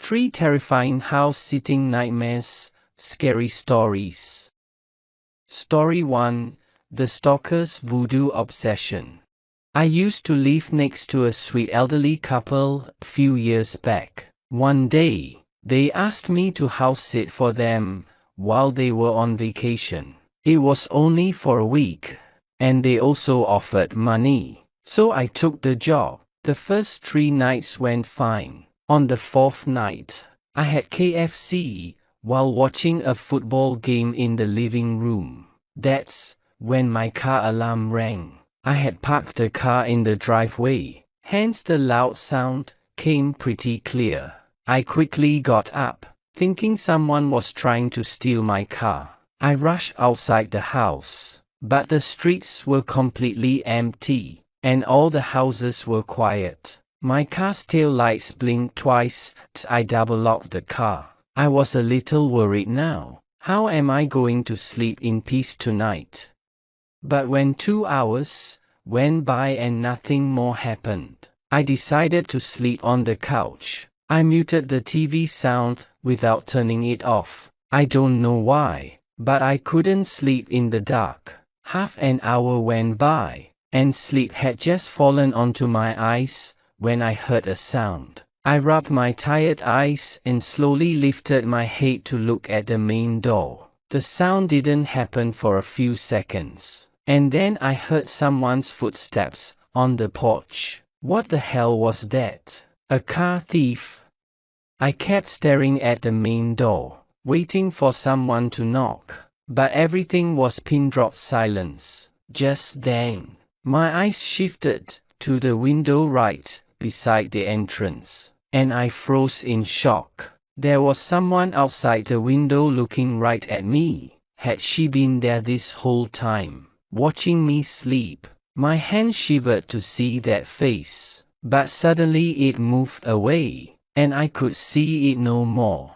3 terrifying house-sitting nightmares, scary stories. Story 1. The Stalker's Voodoo Obsession. I used to live next to a sweet elderly couple a few years back. One day, they asked me to house-sit for them while they were on vacation. It was only for a week, and they also offered money. So I took the job. The first 3 nights went fine. On the 4th night, I had KFC while watching a football game in the living room. That's when my car alarm rang. I had parked the car in the driveway, hence the loud sound came pretty clear. I quickly got up, thinking someone was trying to steal my car. I rushed outside the house, but the streets were completely empty, and all the houses were quiet. My car's tail lights blinked twice. I double-locked the car. I was a little worried now. How am I going to sleep in peace tonight? But when 2 hours went by and nothing more happened, I decided to sleep on the couch. I muted the TV sound without turning it off. I don't know why, but I couldn't sleep in the dark. Half an hour went by, and sleep had just fallen onto my eyes when I heard a sound. I rubbed my tired eyes and slowly lifted my head to look at the main door. The sound didn't happen for a few seconds, and then I heard someone's footsteps on the porch. What the hell was that? A car thief? I kept staring at the main door, waiting for someone to knock, but everything was pin-drop silence. Just then, my eyes shifted to the window right beside the entrance, and I froze in shock. There was someone outside the window looking right at me. Had she been there this whole time, watching me sleep? My hand shivered to see that face, but suddenly it moved away, and I could see it no more.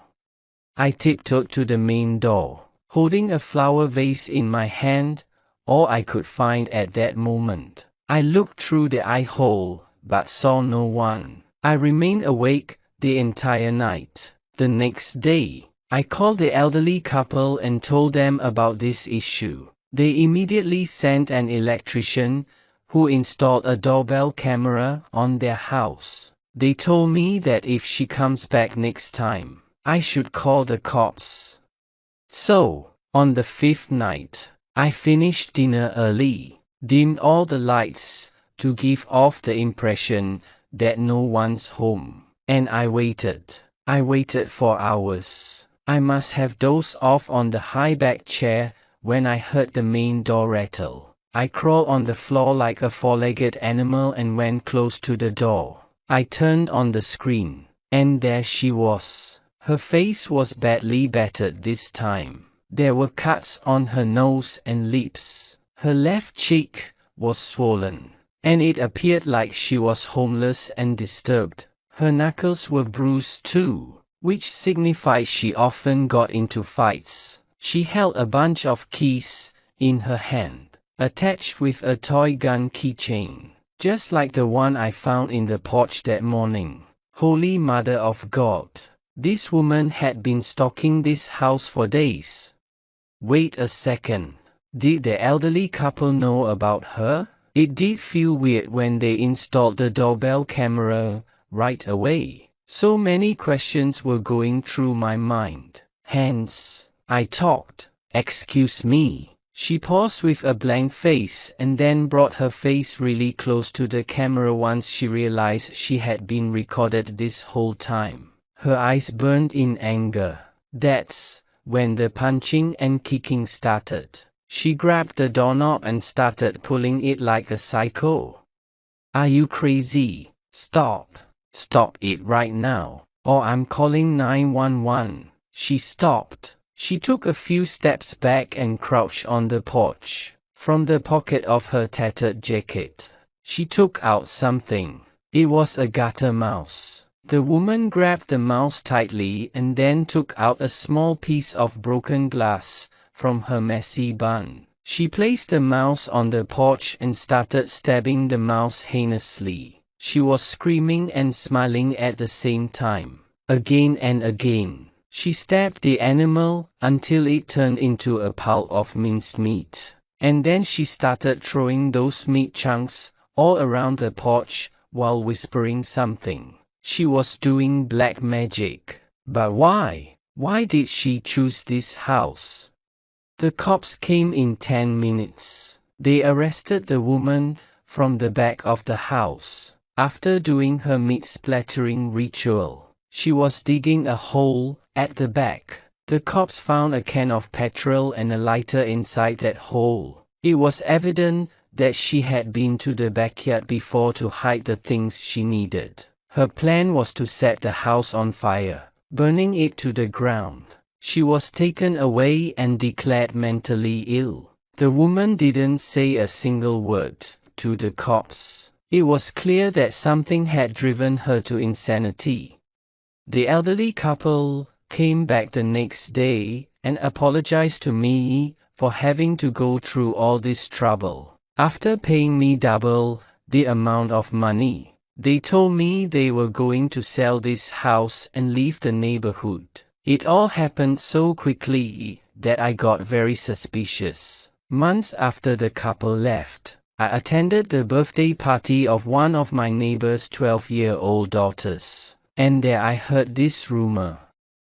I tiptoed to the main door, holding a flower vase in my hand, all I could find at that moment. I looked through the eye hole, but saw no one. I remained awake the entire night. The next day, I called the elderly couple and told them about this issue. They immediately sent an electrician who installed a doorbell camera on their house. They told me that if she comes back next time, I should call the cops. So, on the 5th night, I finished dinner early, dimmed all the lights to give off the impression that no one's home, and I waited. I waited for hours. I must have dozed off on the high-back chair when I heard the main door rattle. I crawled on the floor like a four-legged animal and went close to the door. I turned on the screen, and there she was. Her face was badly battered this time. There were cuts on her nose and lips. Her left cheek was swollen, and it appeared like she was homeless and disturbed. Her knuckles were bruised too, which signified she often got into fights. She held a bunch of keys in her hand, attached with a toy gun keychain, just like the one I found in the porch that morning. Holy Mother of God! This woman had been stalking this house for days. Wait a second. Did the elderly couple know about her? It did feel weird when they installed the doorbell camera right away. So many questions were going through my mind. Hence, I talked. Excuse me. She paused with a blank face and then brought her face really close to the camera once she realized she had been recorded this whole time. Her eyes burned in anger. That's when the punching and kicking started. She grabbed the doorknob and started pulling it like a psycho. Are you crazy? Stop. Stop it right now, or I'm calling 911. She stopped. She took a few steps back and crouched on the porch. From the pocket of her tattered jacket, she took out something. It was a gutter mouse. The woman grabbed the mouse tightly and then took out a small piece of broken glass from her messy bun. She placed the mouse on the porch and started stabbing the mouse heinously. She was screaming and smiling at the same time. again and again. She stabbed the animal until it turned into a pile of minced meat. And then she started throwing those meat chunks all around the porch while whispering something. She was doing black magic. But why? Why did she choose this house? The cops came in 10 minutes. They arrested the woman from the back of the house. After doing her meat splattering ritual, she was digging a hole at the back. The cops found a can of petrol and a lighter inside that hole. It was evident that she had been to the backyard before to hide the things she needed. Her plan was to set the house on fire, burning it to the ground. She was taken away and declared mentally ill. The woman didn't say a single word to the cops. It was clear that something had driven her to insanity. The elderly couple came back the next day and apologized to me for having to go through all this trouble. After paying me double the amount of money, they told me they were going to sell this house and leave the neighborhood. It all happened so quickly that I got very suspicious. Months after the couple left, I attended the birthday party of one of my neighbor's 12-year-old daughters, and there I heard this rumor.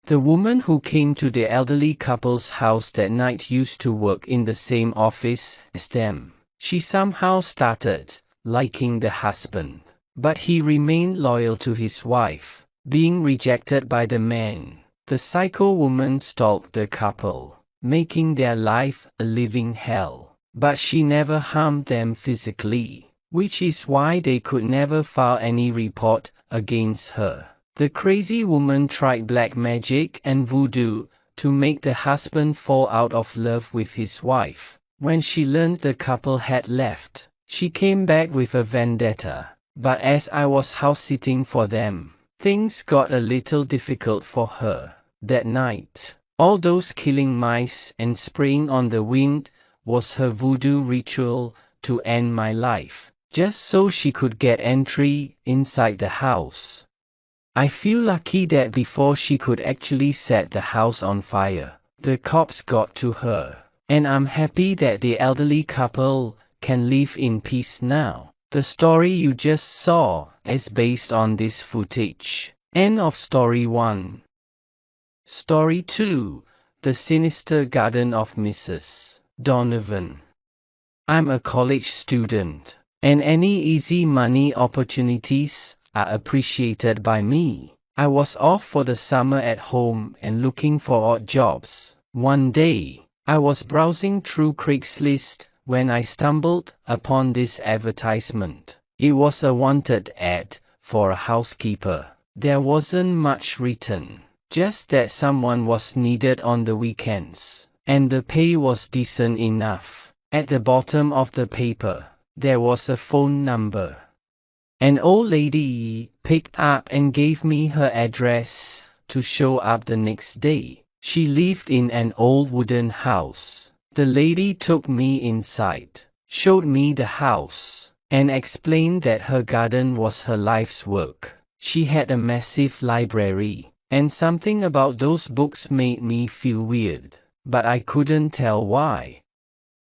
The woman who came to the elderly couple's house that night used to work in the same office as them. She somehow started liking the husband, but he remained loyal to his wife, being rejected by the man. The psycho woman stalked the couple, making their life a living hell. But she never harmed them physically, which is why they could never file any report against her. The crazy woman tried black magic and voodoo to make the husband fall out of love with his wife. When she learned the couple had left, she came back with a vendetta. But as I was house-sitting for them, things got a little difficult for her. That night, all those killing mice and spraying on the wind was her voodoo ritual to end my life, just so she could get entry inside the house. I feel lucky that before she could actually set the house on fire, the cops got to her, and I'm happy that the elderly couple can live in peace now. The story you just saw is based on this footage. End of story 1. Story 2. The Sinister Garden of Mrs. Donovan. I'm a college student, and any easy money opportunities are appreciated by me. I was off for the summer at home and looking for odd jobs. One day, I was browsing through Craigslist when I stumbled upon this advertisement. It was a wanted ad for a housekeeper. There wasn't much written, just that someone was needed on the weekends, and the pay was decent enough. At the bottom of the paper, there was a phone number. An old lady picked up and gave me her address to show up the next day. She lived in an old wooden house. The lady took me inside, showed me the house, and explained that her garden was her life's work. She had a massive library, and something about those books made me feel weird, but I couldn't tell why.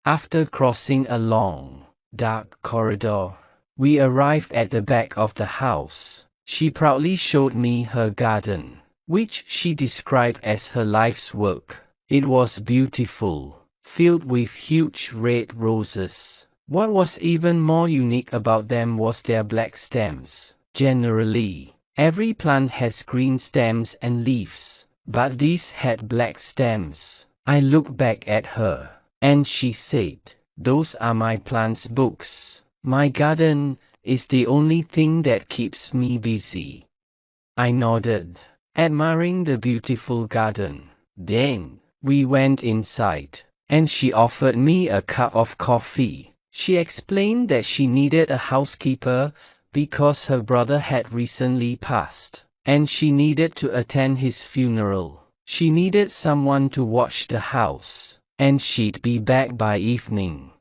After crossing a long, dark corridor, we arrived at the back of the house. She proudly showed me her garden, which she described as her life's work. It was beautiful, filled with huge red roses. What was even more unique about them was their black stems. Generally, every plant has green stems and leaves, but these had black stems. I looked back at her, and she said, "Those are my plants books. My garden is the only thing that keeps me busy." I nodded, admiring the beautiful garden. Then, we went inside, and she offered me a cup of coffee. She explained that she needed a housekeeper because her brother had recently passed, and she needed to attend his funeral. She needed someone to watch the house, and she'd be back by evening.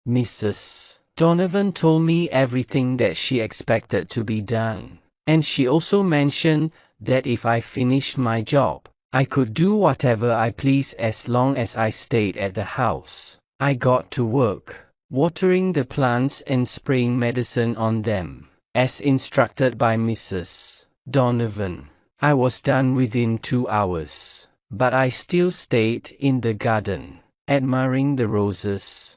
Mrs. Donovan told me everything that she expected to be done, and she also mentioned that if I finished my job, I could do whatever I pleased as long as I stayed at the house. I got to work, watering the plants and spraying medicine on them, as instructed by Mrs. Donovan. I was done within 2 hours, but I still stayed in the garden, admiring the roses.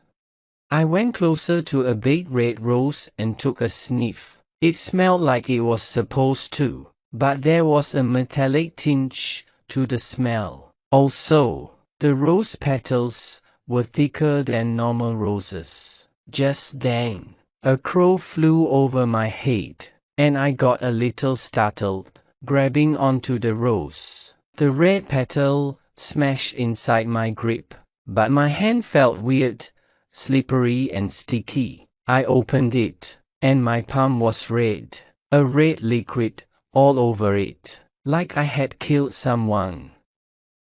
I went closer to a big red rose and took a sniff. It smelled like it was supposed to, but there was a metallic tinge to the smell. Also, the rose petals were thicker than normal roses. Just then, a crow flew over my head, and I got a little startled, grabbing onto the rose. The red petal smashed inside my grip, but my hand felt weird, slippery and sticky. I opened it, and my palm was red, a red liquid all over it, like I had killed someone.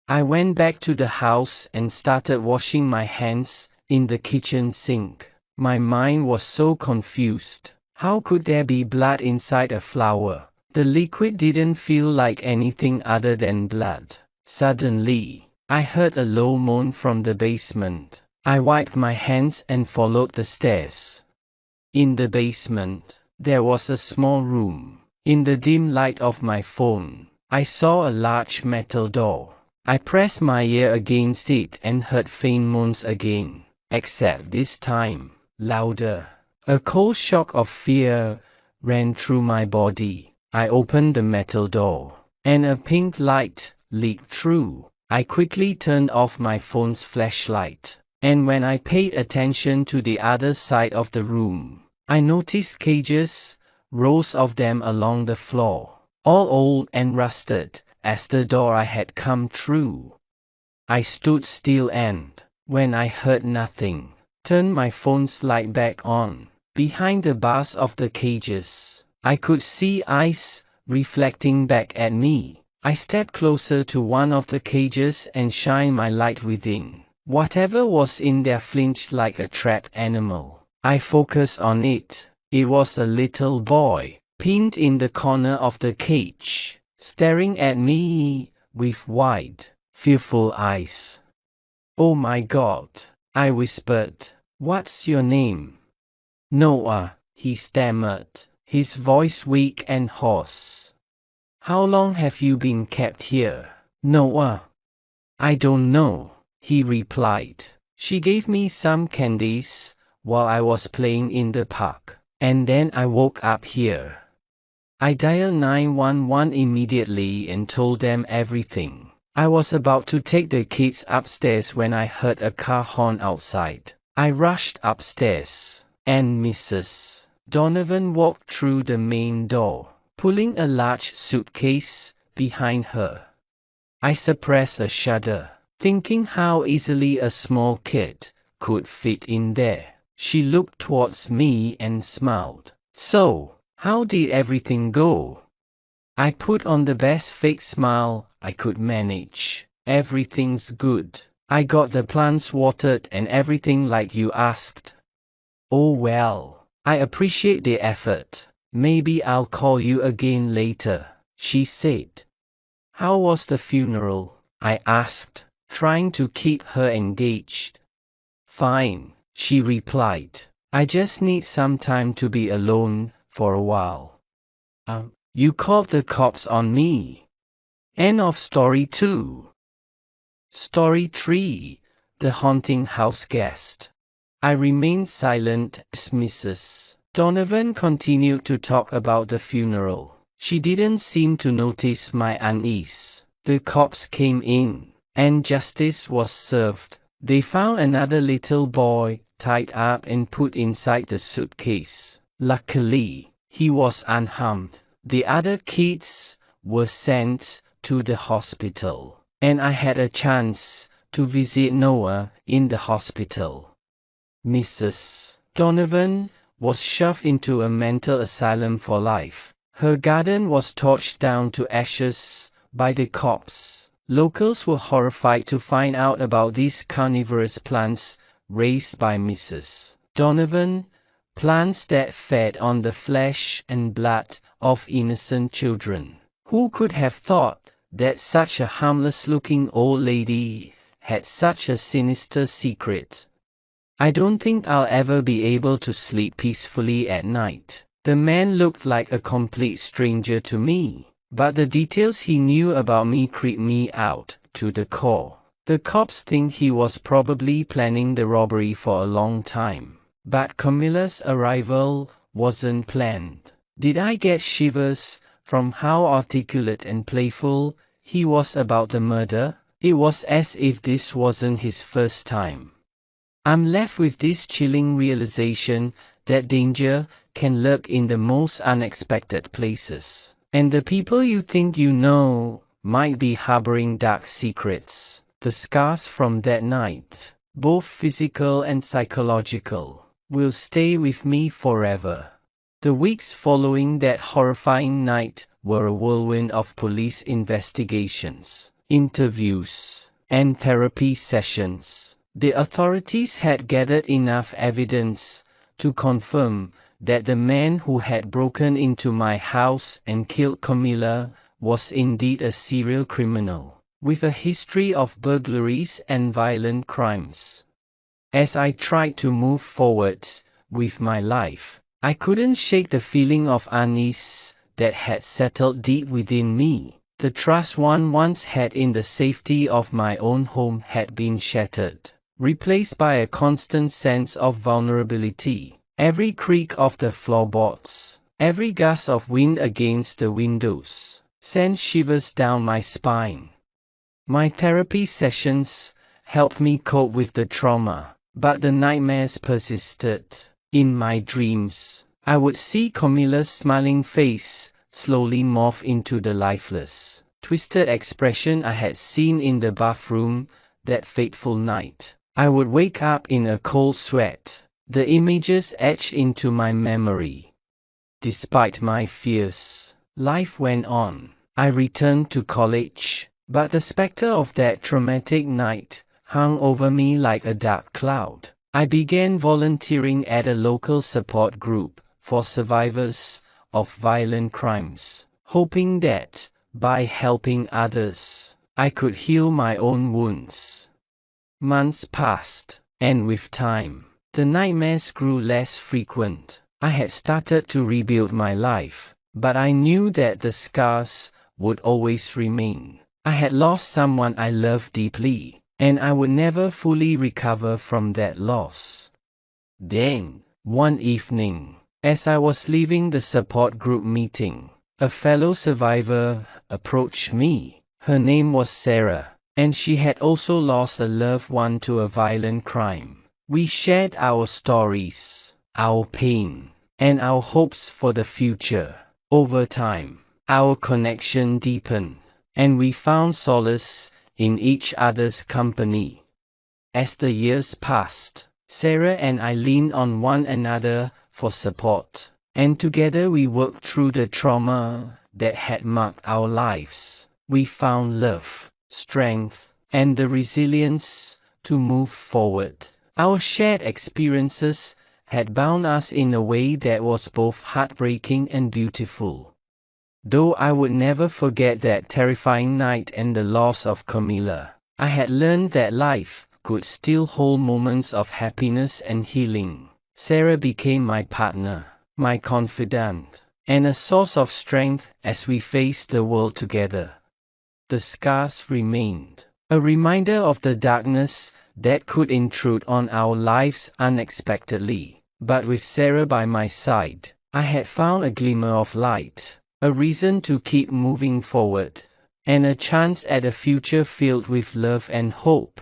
I went back to the house and started washing my hands in the kitchen sink. My mind was so confused. How could there be blood inside a flower? The liquid didn't feel like anything other than blood. Suddenly, I heard a low moan from the basement. I wiped my hands and followed the stairs. In the basement, there was a small room. In the dim light of my phone, I saw a large metal door. I pressed my ear against it and heard faint moans again, except this time, louder. A cold shock of fear ran through my body. I opened the metal door, and a pink light leaked through. I quickly turned off my phone's flashlight, and when I paid attention to the other side of the room, I noticed cages, rows of them along the floor, all old and rusted, as the door I had come through. I stood still and, when I heard nothing, turned my phone's light back on. Behind the bars of the cages, I could see eyes reflecting back at me. I stepped closer to one of the cages and shined my light within. Whatever was in there flinched like a trapped animal. I focused on it. It was a little boy, pinned in the corner of the cage, staring at me with wide, fearful eyes. "Oh my God," I whispered. "What's your name?" "Noah," he stammered, his voice weak and hoarse. "How long have you been kept here?" "Noah." "I don't know," he replied. "She gave me some candies while I was playing in the park, and then I woke up here." I dialed 911 immediately and told them everything. I was about to take the kids upstairs when I heard a car horn outside. I rushed upstairs, and Mrs. Donovan walked through the main door, pulling a large suitcase behind her. I suppressed a shudder, thinking how easily a small kid could fit in there. She looked towards me and smiled. "So, how did everything go?" I put on the best fake smile I could manage. "Everything's good. I got the plants watered and everything like you asked." "Oh well, I appreciate the effort. Maybe I'll call you again later," she said. "How was the funeral?" I asked, trying to keep her engaged. "Fine," she replied. "I just need some time to be alone for a while." You called the cops on me." End of story 2. Story 3. The Haunting House Guest. I remained silent as Mrs. Donovan continued to talk about the funeral. She didn't seem to notice my unease. The cops came in, and justice was served. They found another little boy, tied up and put inside the suitcase. Luckily, he was unharmed. The other kids were sent to the hospital, and I had a chance to visit Noah in the hospital. Mrs. Donovan was shoved into a mental asylum for life. Her garden was torched down to ashes by the cops. Locals were horrified to find out about these carnivorous plants raised by Mrs. Donovan, plants that fed on the flesh and blood of innocent children Who could have thought that such a harmless-looking old lady had such a sinister secret? I don't think I'll ever be able to sleep peacefully at night. The man looked like a complete stranger to me, but the details he knew about me creeped me out to the core. The cops think he was probably planning the robbery for a long time, but Camilla's arrival wasn't planned. Did I get shivers from how articulate and playful he was about the murder? It was as if this wasn't his first time. I'm left with this chilling realization that danger can lurk in the most unexpected places, and the people you think you know might be harboring dark secrets. The scars from that night, both physical and psychological, will stay with me forever. The weeks following that horrifying night were a whirlwind of police investigations, interviews, and therapy sessions. The authorities had gathered enough evidence to confirm that the man who had broken into my house and killed Camilla was indeed a serial criminal, with a history of burglaries and violent crimes. As I tried to move forward with my life, I couldn't shake the feeling of unease that had settled deep within me. The trust one once had in the safety of my own home had been shattered, replaced by a constant sense of vulnerability. Every creak of the floorboards, every gust of wind against the windows, sent shivers down my spine. My therapy sessions helped me cope with the trauma, but the nightmares persisted. In my dreams, I would see Camilla's smiling face slowly morph into the lifeless, twisted expression I had seen in the bathroom that fateful night. I would wake up in a cold sweat, the images etched into my memory. Despite my fears, life went on. I returned to college, but the specter of that traumatic night hung over me like a dark cloud. I began volunteering at a local support group for survivors of violent crimes, hoping that, by helping others, I could heal my own wounds. Months passed, and with time, the nightmares grew less frequent. I had started to rebuild my life, but I knew that the scars would always remain. I had lost someone I loved deeply, and I would never fully recover from that loss. Then, one evening, as I was leaving the support group meeting, a fellow survivor approached me. Her name was Sarah, and she had also lost a loved one to a violent crime. We shared our stories, our pain, and our hopes for the future. Over time, our connection deepened, and we found solace in each other's company. As the years passed, Sarah and I leaned on one another for support, and together we worked through the trauma that had marked our lives. We found love, strength, and the resilience to move forward. Our shared experiences had bound us in a way that was both heartbreaking and beautiful. Though I would never forget that terrifying night and the loss of Camilla, I had learned that life could still hold moments of happiness and healing. Sarah became my partner, my confidant, and a source of strength as we faced the world together. The scars remained, a reminder of the darkness that could intrude on our lives unexpectedly. But with Sarah by my side, I had found a glimmer of light, a reason to keep moving forward, and a chance at a future filled with love and hope.